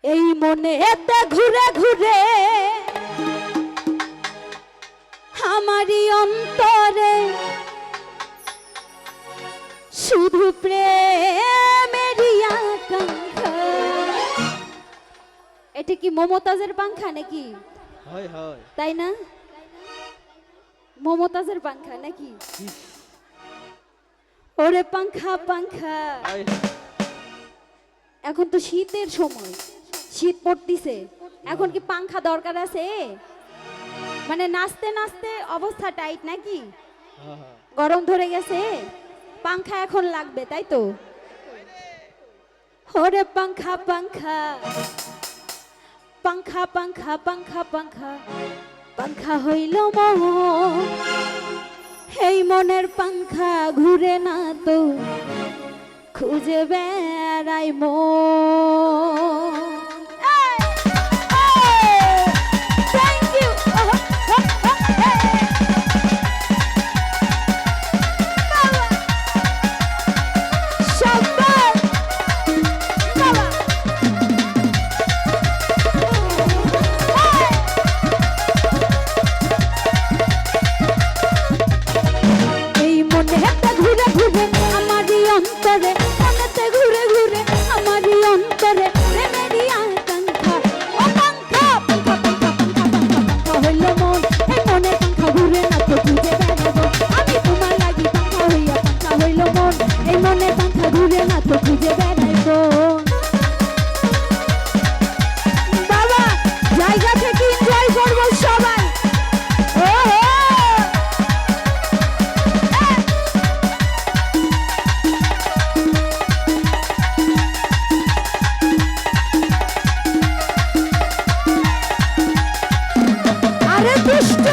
এই মনে এতে ঘুরে ঘুরে আমারই অন্তরে শুধু প্রেমেরই আকাঙ্ক্ষা। এটা কি মমতাজের পাংখা নাকি? হয় হয় তাই না? মমতাজের পাংখা নাকি? ওরে পাংখা পাংখা, হয়। এখন তো শীতের সময়, শীত পড়তিছে, এখন কি পাংখা দরকার আছে? মানে নাচতে নাচতে অবস্থা টাইট নাকি? হ্যাঁ, হ্যাঁ। গরম ধরে গেছে, পাংখা এখন লাগবে, তাই তো? ওরে পাংখা পাংখা পাংখা পাংখা পাংখা পাংখা পাংখা হইল মন, এই মনের পাংখা ঘুরে না তো খুঁজে বেড়াই মন। Thank you. শাবাশ বাবা। এই মনে একটা ঘুরে ঘুরে আমারই অন্তরে, মনেতে ঘুরে ঘুরে আমারই অন্তরে প্রেমেরই আকাঙ্ক্ষা। ও পাংখা পাংখা পাংখা পাংখা পাংখা পাংখা হইল মন, এই মনে পাংখা ঘুরে না তো খুঁজে বেড়াবো আমি তোমার লাগি। পাংখা হইয়া পাংখা হইল মন, এই মনে পাংখা ঘুরে না তো খুঁজে বেড়াইবো। বাবা জায়গা থেকে এনজয় করবো সবাই। ও আরে দুষ্ট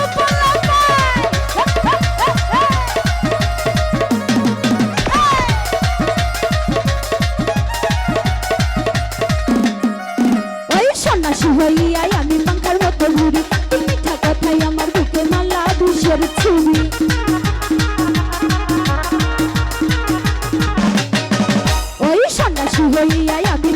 ওই সন্ন্যাসী হইয়াই আমি পাংখার মতো ঘুরি, তুই মিঠা কথাই আমার বুকে মালা দুষের ছুরি। ওই সন্ন্যাসী হইয়াই আমি